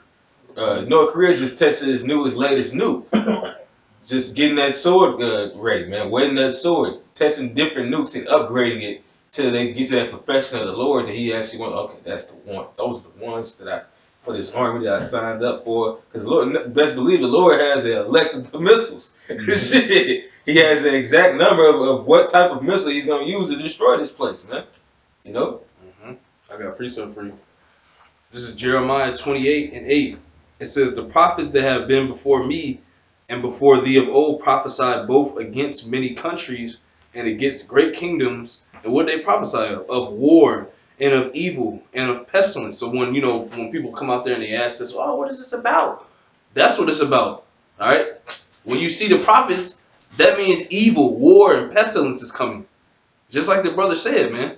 North Korea just tested its latest nuke. Just getting that sword ready, man. Wetting that sword, testing different nukes and upgrading it till they get to that perfection of the Lord that He actually wants. Okay, that's the one. Those are the ones that for this army that I signed up for. Because Lord, best believe the Lord has elected missiles. Shit, He has the exact number of what type of missile He's gonna use to destroy this place, man. You know. I got a precept for you. This is Jeremiah 28 and 8. It says, the prophets that have been before me and before thee of old prophesied both against many countries and against great kingdoms. And what they prophesy of war and of evil and of pestilence. So when when people come out there and they ask us, oh, what is this about? That's what it's about. All right. When you see the prophets, that means evil, war, and pestilence is coming. Just like the brother said, man.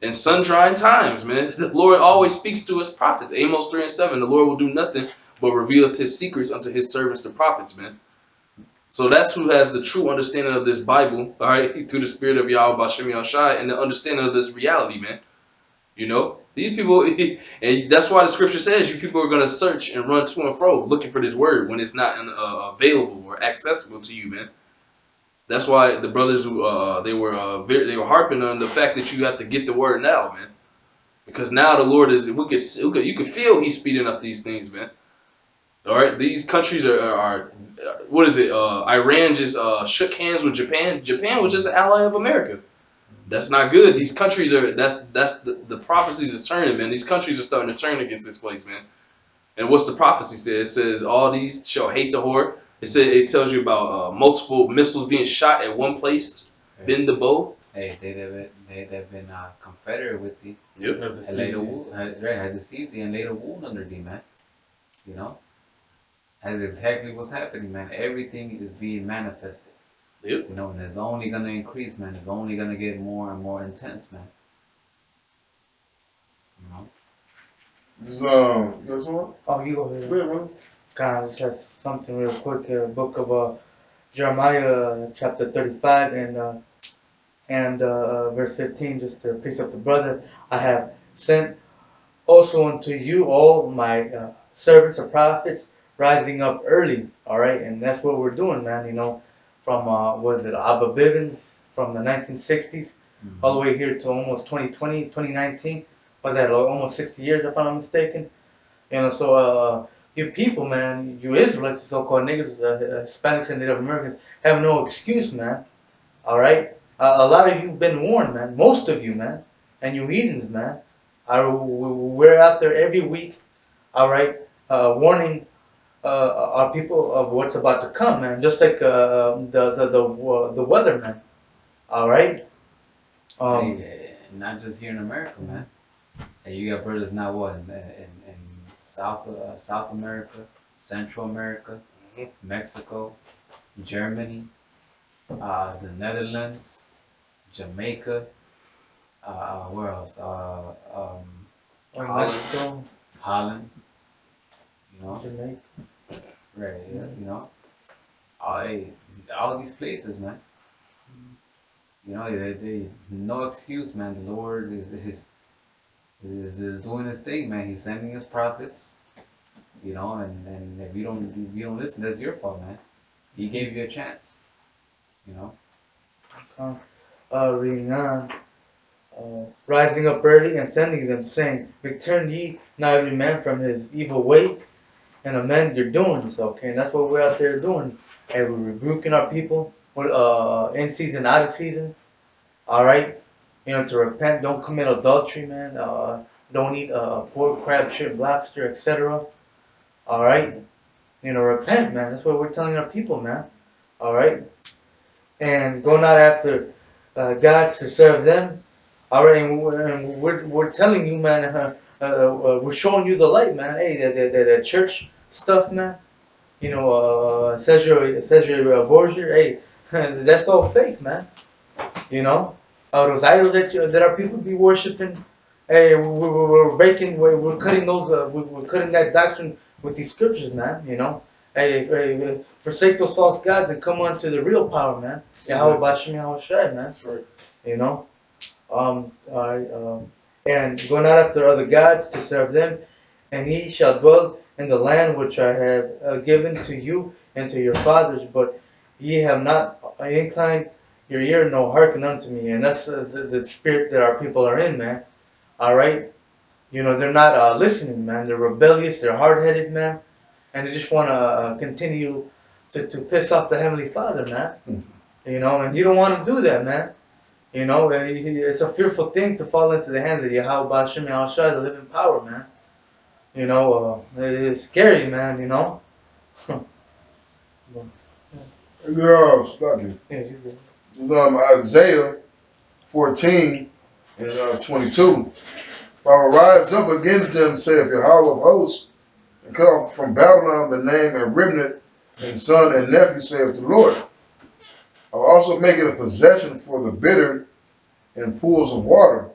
In sun-drying times, man. The Lord always speaks to his prophets. Amos 3:7, the Lord will do nothing but reveal his secrets unto his servants, the prophets, man. So that's who has the true understanding of this Bible, all right, through the spirit of Yahweh Bashem Yahushai and the understanding of this reality, man. These people, and that's why the scripture says you people are going to search and run to and fro looking for this word when it's not available or accessible to you, man. That's why the brothers who they were harping on the fact that you have to get the word now, man, because now the Lord is you can feel He's speeding up these things, man. All right, these countries are what is it? Iran just shook hands with Japan. Japan was just an ally of America. That's not good. These countries are that's the prophecies is turning, man. These countries are starting to turn against this place, man. And what's the prophecy say? It says all these shall hate the whore. It tells you about multiple missiles being shot at one place, bend the bow. Hey, they've been confederate with thee. Yep. And later had deceived thee and later wound under thee, man. That's exactly what's happening, man. Everything is being manifested. Yep. And it's only gonna increase, man. It's only gonna get more and more intense, man. This guess what? Oh, you go ahead. Yeah, man. Kind of just something real quick here. Book of Jeremiah, chapter 35 and verse 15, just to preach up the brother. I have sent also unto you all my servants, the prophets, rising up early. All right, and that's what we're doing, man. From was it Abba Bivens from the 1960s all the way here to almost 2020, 2019. Was that almost 60 years, if I'm not mistaken? So you people, man, you Israelites, so-called niggas, Hispanics and Native Americans, have no excuse, man. All right, a lot of you've been warned, man. Most of you, man, and you heathens, man. We're out there every week, all right, warning our people of what's about to come, man. Just like the weather, man. All right. Hey, not just here in America, man. Hey, you got brothers now what in South America, Central America, Mexico, Germany, the Netherlands, Jamaica, where else? Mexico, Holland, Jamaica. right? All these places, man. They no excuse, man. The Lord is doing His thing, man. He's sending His prophets, and if you don't listen, that's your fault, man. He gave you a chance, Reading on. Rising up early and sending them, saying, return ye now every man from his evil way, and amend your doings. Okay, and that's what we're out there doing. And we're rebuking our people, in season, out of season. All right, to repent. Don't commit adultery, man. Don't eat pork, crab, shrimp, lobster, etc. All right, repent, man. That's what we're telling our people, man. All right, and go not after gods to serve them. All right, and we're telling you, man. We're showing you the light, man. Hey, the church stuff, man. Says your Borgia. Hey, that's all fake, man. Those idols that our people be worshiping. Hey, we're breaking. We're cutting those. We're cutting that doctrine with these scriptures, man. Hey, forsake those false gods and come on to the real power, man. Yahweh Bashem Yahushai, man. That's right. And go not after other gods to serve them, and ye shall dwell in the land which I have given to you and to your fathers, but ye have not inclined your ear nor hearken unto me. And that's the spirit that our people are in, man. All right, they're not listening, man. They're rebellious. They're hard-headed, man, and they just want to continue to piss off the Heavenly Father, man. And you don't want to do that, man. It's a fearful thing to fall into the hands of Yahweh Bashem Yahushai, the living power, man. It's scary, man. Yeah, stuck it. Yeah, you good. This is Isaiah 14 and 22. For I will rise up against them, saith Yahweh of hosts, and cut off from Babylon the name and remnant, and son and nephew, saith the Lord. I will also make it a possession for the bitter and pools of water.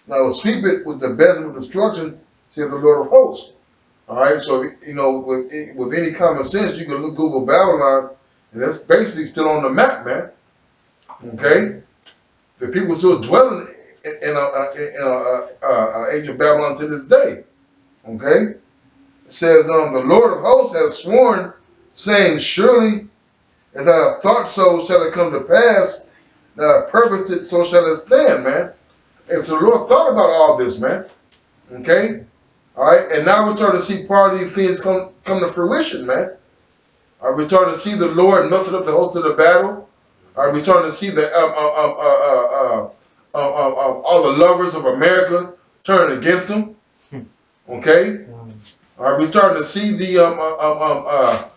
And I will sweep it with the besom of destruction, saith the Lord of hosts. All right, so you know, with any common sense, you can look Google Babylon, and that's basically still on the map, man. Okay, the people still dwelling in ancient Babylon to this day. Okay, it says, the Lord of hosts has sworn, saying, surely as I have thought, so shall it come to pass. That I have purposed it, so shall it stand, man. And so the Lord thought about all this, man. Okay, all right, and now we're starting to see part of these things come to fruition, man. All right, we're starting to see the Lord muster up the host of the battle. All right, we're starting to see the all the lovers of America turning against him. Okay, all right, we're starting to see the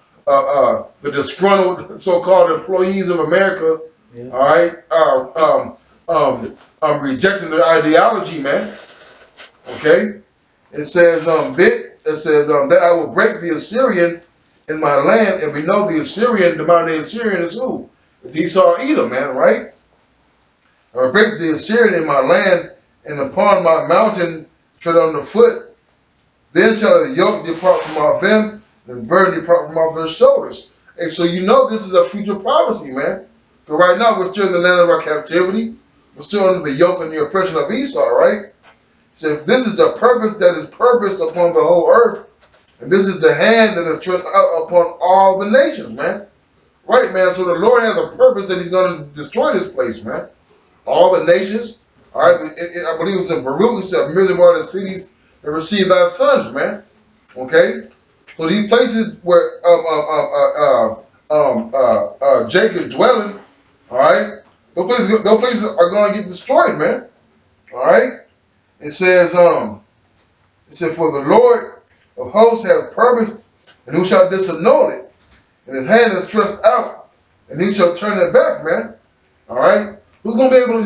disgruntled so-called employees of America. Yeah. All right, rejecting their ideology, man. Okay, it says that I will break the Assyrian in my land, and we know the Assyrian, the modern day Assyrian is who? It's Esau, Edom, man, right? I will break the Assyrian in my land, and upon my mountain tread underfoot. Then shall the yoke depart from off them, and the burden depart from off their shoulders. And so you know this is a future prophecy, man. Because right now we're still in the land of our captivity. We're still under the yoke and the oppression of Esau, right? So if this is the purpose that is purposed upon the whole earth, and this is the hand that is stretched out upon all the nations, man. Right, man? So the Lord has a purpose that he's going to destroy this place, man. All the nations. All right, I believe it was in Baruch, it said, miserable are the cities that receive thy sons, man. Okay? So these places where Jacob is dwelling, all right, those places are going to get destroyed, man. All right? It says, for the Lord of hosts has purposed, and who shall disannul it? And his hand is stretched out, and he shall turn it back, man. All right? Who's gonna be able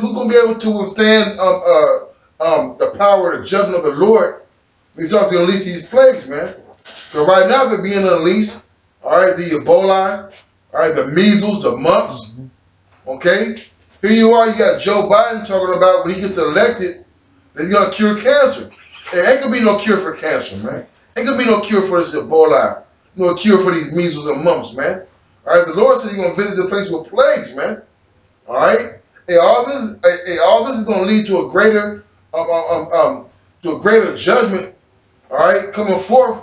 to withstand the power and the judgment of the Lord? He's going to unleash these plagues, man. So right now they're being unleashed. All right, the Ebola, all right, the measles, the mumps. Okay, here you are. You got Joe Biden talking about when he gets elected, that he's gonna cure cancer. There ain't gonna be no cure for cancer, man. Ain't gonna be no cure for this Ebola. No cure for these measles and mumps, man. All right, the Lord says he's gonna visit the place with plagues, man. All right, and all this is gonna lead to a greater judgment. All right, coming forth,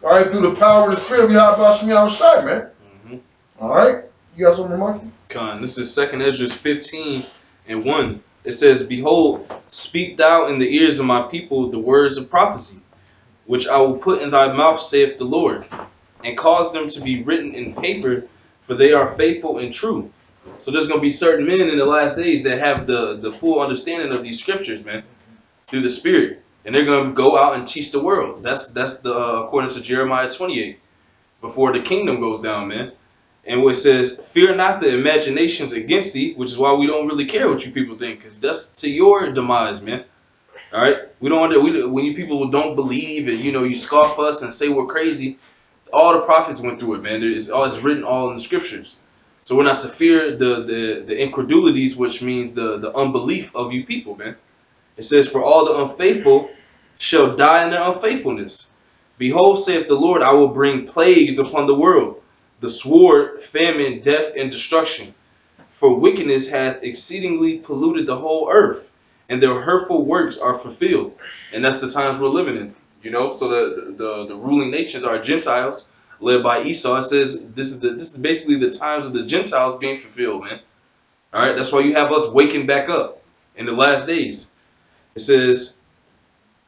all right, through the power of the Spirit of Yahweh Shai, man. All right, you got something, Marky? Con, this is 2nd Ezra 15:1. It says, behold, speak thou in the ears of my people the words of prophecy, which I will put in thy mouth, saith the Lord, and cause them to be written in paper, for they are faithful and true. So there's going to be certain men in the last days that have the full understanding of these scriptures, man, through the Spirit. And they're going to go out and teach the world. That's the according to Jeremiah 28, before the kingdom goes down, man. And what it says, fear not the imaginations against thee, which is why we don't really care what you people think, because that's to your demise, man. All right, when you people don't believe and you scoff us and say we're crazy. All the prophets went through it, man. It's written all in the scriptures. So we're not to fear the incredulities, which means the unbelief of you people, man. It says, for all the unfaithful shall die in their unfaithfulness. Behold, saith the Lord, I will bring plagues upon the world, the sword, famine, death, and destruction. For wickedness hath exceedingly polluted the whole earth, and their hurtful works are fulfilled. And that's the times we're living in. So the ruling nations are Gentiles, led by Esau. It says this is basically the times of the Gentiles being fulfilled, man. All right, that's why you have us waking back up in the last days. It says,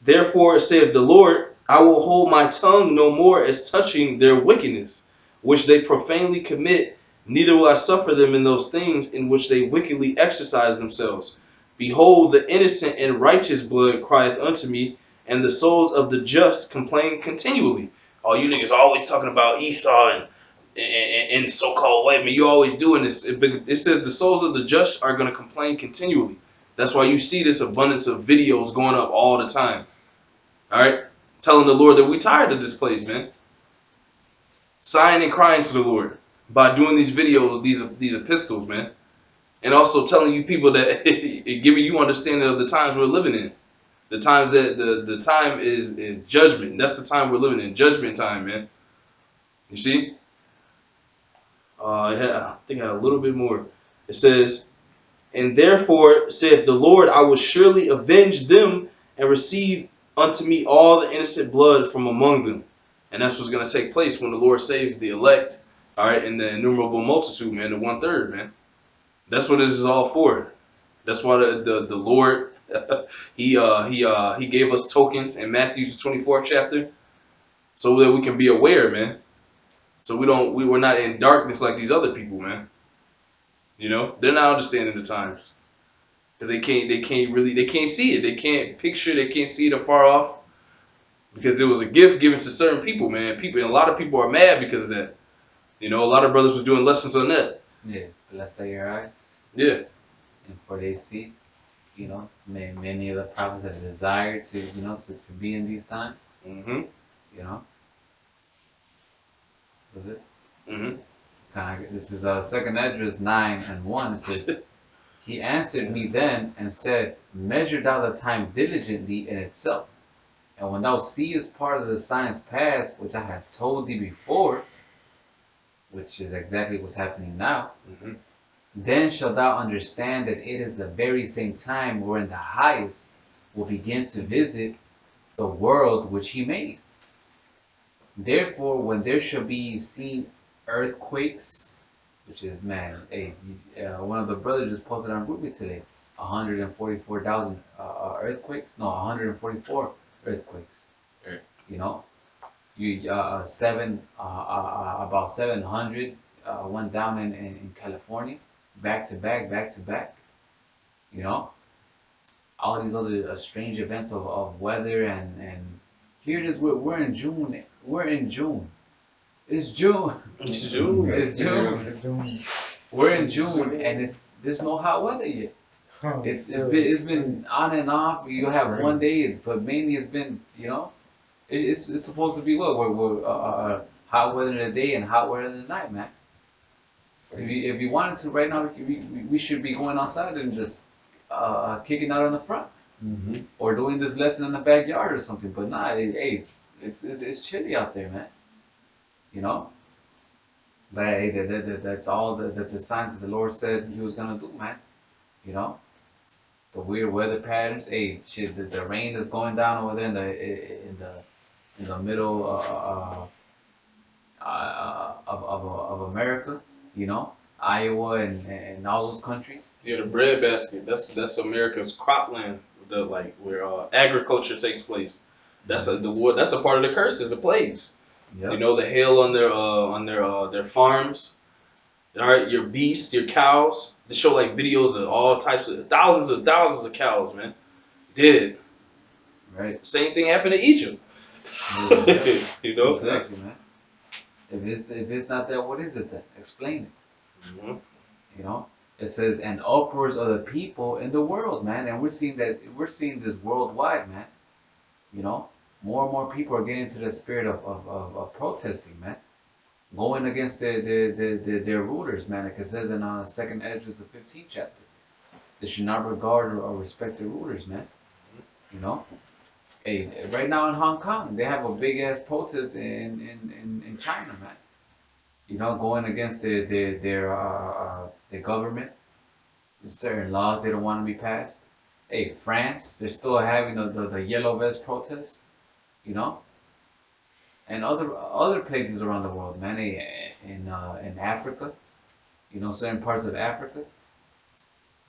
therefore saith the Lord, I will hold my tongue no more as touching their wickedness, which they profanely commit, neither will I suffer them in those things in which they wickedly exercise themselves. Behold, the innocent and righteous blood crieth unto me, and the souls of the just complain continually. Oh, you niggas always talking about Esau and so-called white men. You always doing this. It says the souls of the just are going to complain continually. That's why you see this abundance of videos going up all the time. All right, telling the Lord that we tired of this place, man. Sighing and crying to the Lord by doing these videos, these epistles, man, and also telling you people that giving you understanding of the times we're living in. The times that the time is judgment. That's the time we're living in, judgment time, man. You see? I think I had a little bit more. It says, and therefore saith the Lord, I will surely avenge them and receive unto me all the innocent blood from among them. And that's what's going to take place when the Lord saves the elect, all right, and the innumerable multitude, man, the 1/3, man. That's what this is all for. That's why the Lord he gave us tokens in Matthew's 24th chapter, so that we can be aware, man. So we're not in darkness like these other people, man. You know, they're not understanding the times because they can't see it. They can't picture. They can't see it afar off because it was a gift given to certain people, man. And a lot of people are mad because of that. You know, a lot of brothers were doing lessons on that. Yeah, blessed are your eyes, Yeah. and for they see. You know, many of the prophets have desired to, to be in these times. Mm-hmm. You know, was it? Mm-hmm. This is Second Esdras 9:1. It says, He answered me then and said, Measure thou the time diligently in itself, and when thou seest part of the signs past, which I have told thee before, which is exactly what's happening now, Mm-hmm. then shalt thou understand that it is the very same time wherein the highest will begin to visit the world which he made. Therefore, when there shall be seen earthquakes, which is, man, hey, one of the brothers just posted on GroupMe today, 144,000 earthquakes, no, 144 earthquakes. Right. You know, about 700 went down in California, back to back. You know, all these other strange events of weather and here it is. We're in June. We're in June. It's June. It's June. It's June. We're in June, and there's no hot weather yet. It's been on and off. You have one day, but mainly it's been it's supposed to be what we're hot weather in the day and hot weather in the night, man. If you wanted to right now, we should be going outside and just kicking out on the front. Mm-hmm. Or doing this lesson in the backyard or something. But nah, hey, it's chilly out there, man. You know. But hey, that's all the signs that the Lord said He was gonna do, man. You know, the weird weather patterns. Hey, shit, the rain that's going down over there in the middle of America. You know, Iowa and all those countries. Yeah, the breadbasket. That's America's cropland. Where agriculture takes place. That's that's a part of the curses, the plagues. Yep. You know, the hail on their farms. All right, your beasts, your cows. They show like videos of all types of thousands of cows, man, dead. Right. Same thing happened to Egypt. Yeah. You know. Exactly, man. If it's not that, what is it then? Explain it. Mm-hmm. You know, it says, and upwards of the people in the world, man, and we're seeing this worldwide, man. You know, more and more people are getting into the spirit of protesting, man, going against their rulers, man. Like it says in Second Esdras, the 15th chapter, they should not regard or respect their rulers, man. You know, hey, right now in Hong Kong, they have a big ass protest in China, man. You know, going against their government. There's certain laws they don't want to be passed. Hey, France, they're still having the yellow vest protest, you know, and other places around the world, man. Hey, in Africa, you know, certain parts of Africa,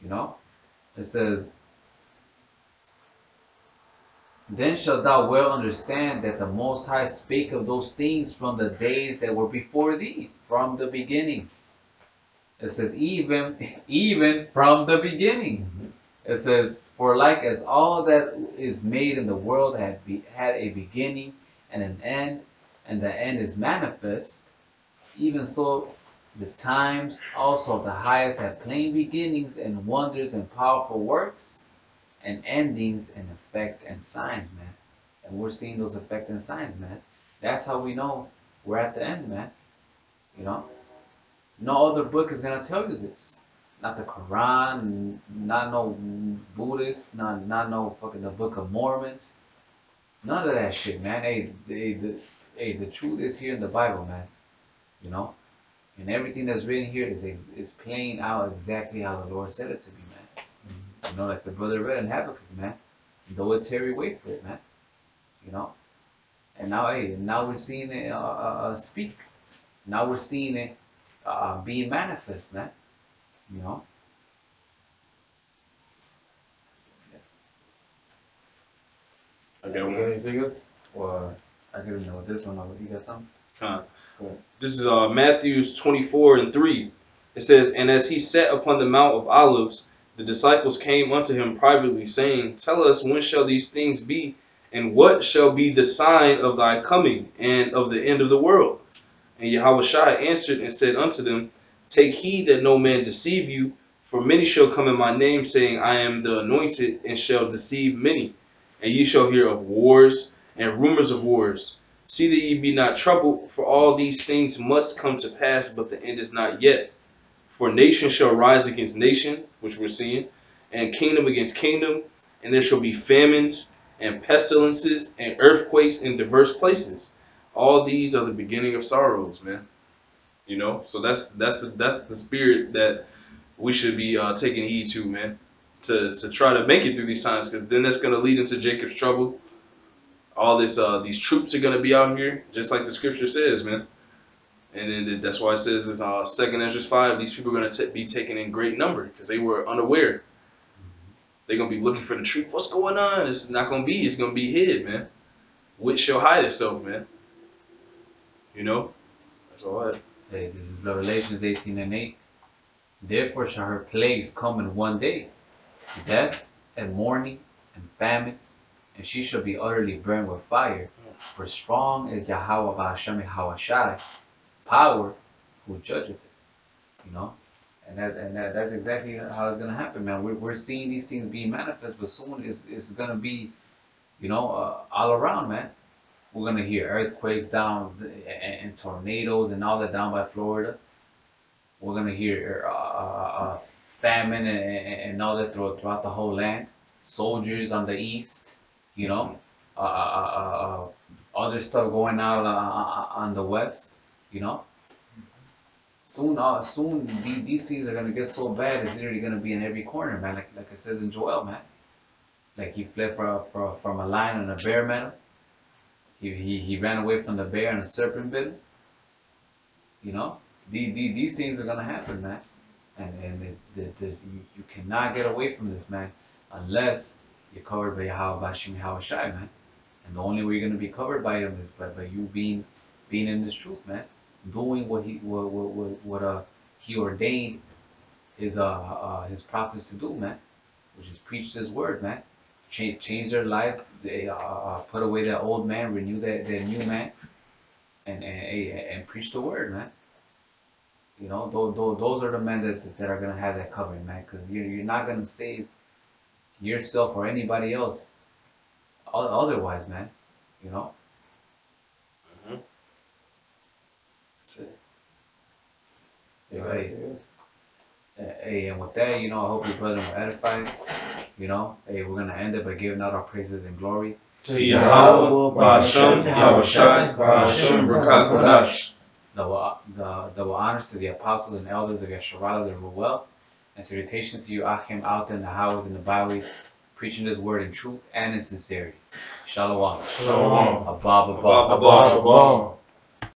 you know, it says, then shalt thou well understand that the Most High spake of those things from the days that were before thee, from the beginning. It says, even from the beginning. It says, for like as all that is made in the world had a beginning and an end, and the end is manifest, even so The times also of the highest have plain beginnings and wonders and powerful works and endings and effect and signs, man. And we're seeing those effects and signs, man. That's how we know we're at the end, man. You know? No other book is gonna tell you this. Not the Quran, not no Buddhist, not no fucking the Book of Mormons. None of that shit, man. The truth is here in the Bible, man. You know? And everything that's written here is playing out exactly how the Lord said it to be, man. You know, like the brother read in Habakkuk, man. Though it tarry, wait for it, man. You know? And now, now we're seeing it speak. Now we're seeing it being manifest, man. You know? I got You got one. anything else? Or I don't even know this one. You got something? This is Matthew 24:3. It says, "And as he sat upon the Mount of Olives, the disciples came unto him privately, saying, Tell us, when shall these things be? And what shall be the sign of thy coming and of the end of the world? And Yahushua answered and said unto them, Take heed that no man deceive you, for many shall come in my name, saying, I am the anointed, and shall deceive many. And ye shall hear of wars and rumors of wars. See that ye be not troubled, for all these things must come to pass, but the end is not yet. For nation shall rise against nation," which we're seeing, "and kingdom against kingdom, and there shall be famines and pestilences and earthquakes in diverse places. All these are the beginning of sorrows," man. You know, so that's the spirit that we should be taking heed to, man, to try to make it through these times, because then that's gonna lead into Jacob's trouble. All this these troops are gonna be out here, just like the scripture says, man. And then that's why it says in 2 Ezra 5, these people are going to be taken in great number because they were unaware. They're going to be looking for the truth. What's going on? It's not going to be. It's going to be hid, man. Which shall hide itself, man. You know? That's all I have. Hey, this is Revelations 18:8. Therefore shall her plagues come in one day, death and mourning and famine, and she shall be utterly burned with fire. For strong is Yahweh Ba'ashem Hawashai, power who judgeth it. You know? That's exactly how it's gonna happen, man. We're seeing these things being manifest, but soon it's gonna be, you know, all around, man. We're gonna hear earthquakes down and tornadoes and all that down by Florida. We're gonna hear famine and all that throughout the whole land. Soldiers on the east, you know, other stuff going on on the west, you know. Soon these things are gonna get so bad. It's literally gonna be in every corner, man. Like it says in Joel, man. Like he fled from a lion and a bear, man. He ran away from the bear and the serpent bit him. You know, these things are gonna happen, man. And you cannot get away from this, man, unless you're covered by Yahweh Bashim Hawashai, man. And the only way you're gonna be covered by him is by you being in this truth, man. Doing what he ordained his prophets to do, man, which is preach his word, man. Change their life, they put away that old man, renew that new man, and preach the word, man. You know, those are the men that are gonna have that covering, man, because you're not gonna save yourself or anybody else otherwise, man. You know. Mhm. Hey, and with that, you know, I hope your brother will edify. You know, hey, we're gonna end it by giving out our praises and glory. To Yahweh, Ba'ashem, Yahushai, Ba'ashem, Barakat, Kodash. Double honors to the apostles and elders of Yasharala, the Ruel, and salutations to you, Achim, out in the highways and the byways, preaching this word in truth and in sincerity. Shalom. Shalom. Abba, Abba, Abba.